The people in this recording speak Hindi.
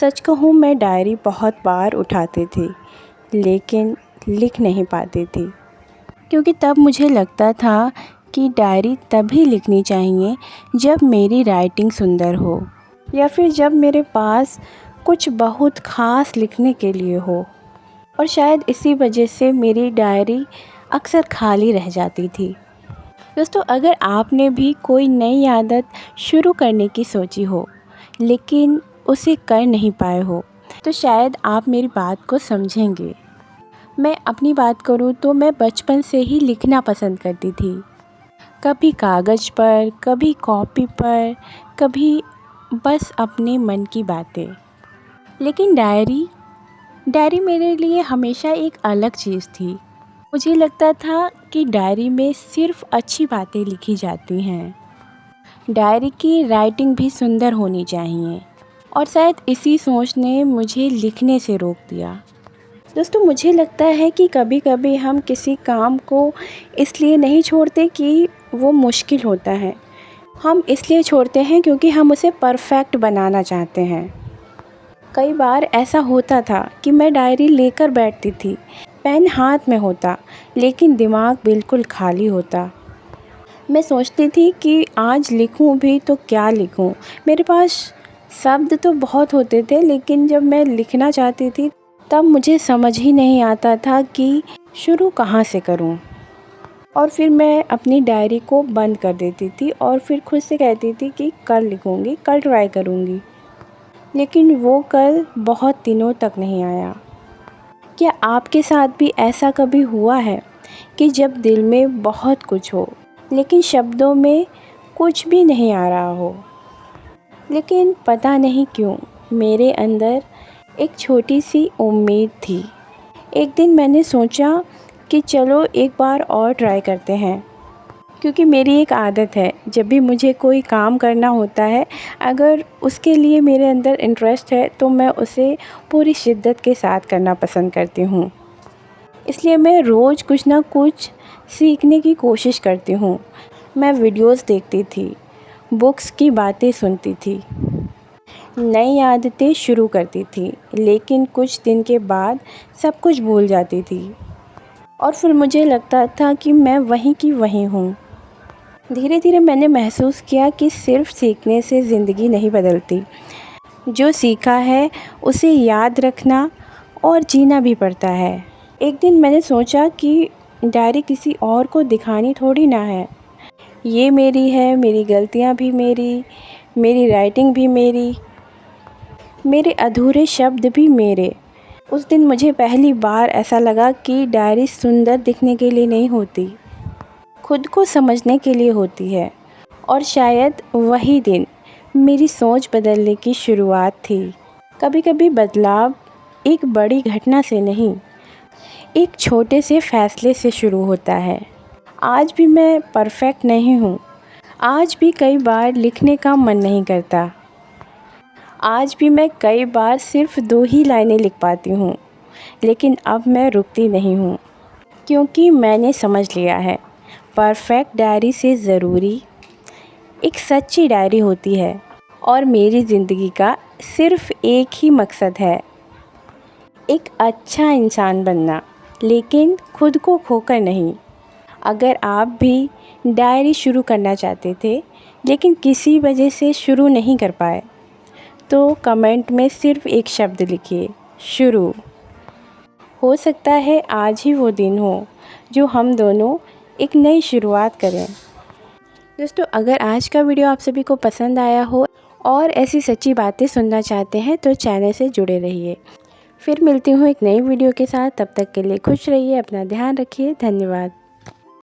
सच कहूँ मैं डायरी बहुत बार उठाती थी, लेकिन लिख नहीं पाती थी, क्योंकि तब मुझे लगता था कि डायरी तभी लिखनी चाहिए जब मेरी राइटिंग सुंदर हो या फिर जब मेरे पास कुछ बहुत ख़ास लिखने के लिए हो। और शायद इसी वजह से मेरी डायरी अक्सर खाली रह जाती थी। दोस्तों, अगर आपने भी कोई नई आदत शुरू करने की सोची हो लेकिन उसे कर नहीं पाए हो, तो शायद आप मेरी बात को समझेंगे। मैं अपनी बात करूँ तो मैं बचपन से ही लिखना पसंद करती थी, कभी कागज़ पर, कभी कॉपी पर, कभी बस अपने मन की बातें। लेकिन डायरी मेरे लिए हमेशा एक अलग चीज़ थी। मुझे लगता था कि डायरी में सिर्फ़ अच्छी बातें लिखी जाती हैं। डायरी की राइटिंग भी सुंदर होनी चाहिए, और शायद इसी सोच ने मुझे लिखने से रोक दिया। दोस्तों, मुझे लगता है कि कभी-कभी हम किसी काम को इसलिए नहीं छोड़ते कि वो मुश्किल होता है। हम इसलिए छोड़ते हैं क्योंकि हम उसे परफेक्ट बनाना चाहते हैं। कई बार ऐसा होता था कि मैं डायरी लेकर बैठती थी, पेन हाथ में होता, लेकिन दिमाग बिल्कुल खाली होता। मैं सोचती थी कि आज लिखूं भी तो क्या लिखूं। मेरे पास शब्द तो बहुत होते थे, लेकिन जब मैं लिखना चाहती थी तब मुझे समझ ही नहीं आता था कि शुरू कहाँ से करूं। और फिर मैं अपनी डायरी को बंद कर देती थी और फिर खुद से कहती थी कि कल लिखूंगी, कल ट्राई करूंगी। लेकिन वो कल बहुत दिनों तक नहीं आया। क्या आपके साथ भी ऐसा कभी हुआ है कि जब दिल में बहुत कुछ हो लेकिन शब्दों में कुछ भी नहीं आ रहा हो? लेकिन पता नहीं क्यों मेरे अंदर एक छोटी सी उम्मीद थी। एक दिन मैंने सोचा कि चलो एक बार और ट्राई करते हैं, क्योंकि मेरी एक आदत है, जब भी मुझे कोई काम करना होता है, अगर उसके लिए मेरे अंदर इंटरेस्ट है तो मैं उसे पूरी शिद्दत के साथ करना पसंद करती हूँ। इसलिए मैं रोज़ कुछ ना कुछ सीखने की कोशिश करती हूँ। मैं वीडियोस देखती थी, बुक्स की बातें सुनती थी, नई आदतें शुरू करती थी, लेकिन कुछ दिन के बाद सब कुछ भूल जाती थी और फिर मुझे लगता था कि मैं वहीं की वहीं हूँ। धीरे धीरे मैंने महसूस किया कि सिर्फ सीखने से ज़िंदगी नहीं बदलती, जो सीखा है उसे याद रखना और जीना भी पड़ता है। एक दिन मैंने सोचा कि डायरी किसी और को दिखानी थोड़ी ना है, ये मेरी है, मेरी गलतियाँ भी मेरी राइटिंग भी मेरी, मेरे अधूरे शब्द भी मेरे। उस दिन मुझे पहली बार ऐसा लगा कि डायरी सुंदर दिखने के लिए नहीं होती, खुद को समझने के लिए होती है। और शायद वही दिन मेरी सोच बदलने की शुरुआत थी। कभी कभी बदलाव एक बड़ी घटना से नहीं, एक छोटे से फैसले से शुरू होता है। आज भी मैं परफेक्ट नहीं हूँ, आज भी कई बार लिखने का मन नहीं करता, आज भी मैं कई बार सिर्फ 2 ही लाइनें लिख पाती हूँ। लेकिन अब मैं रुकती नहीं हूँ, क्योंकि मैंने समझ लिया है, परफेक्ट डायरी से ज़रूरी एक सच्ची डायरी होती है। और मेरी ज़िंदगी का सिर्फ एक ही मकसद है, एक अच्छा इंसान बनना, लेकिन खुद को खोकर नहीं। अगर आप भी डायरी शुरू करना चाहते थे लेकिन किसी वजह से शुरू नहीं कर पाए, तो कमेंट में सिर्फ एक शब्द लिखिए, शुरू। हो सकता है आज ही वो दिन हो जो हम दोनों एक नई शुरुआत करें। दोस्तों, अगर आज का वीडियो आप सभी को पसंद आया हो और ऐसी सच्ची बातें सुनना चाहते हैं तो चैनल से जुड़े रहिए। फिर मिलती हूँ एक नई वीडियो के साथ, तब तक के लिए खुश रहिए, अपना ध्यान रखिए। धन्यवाद।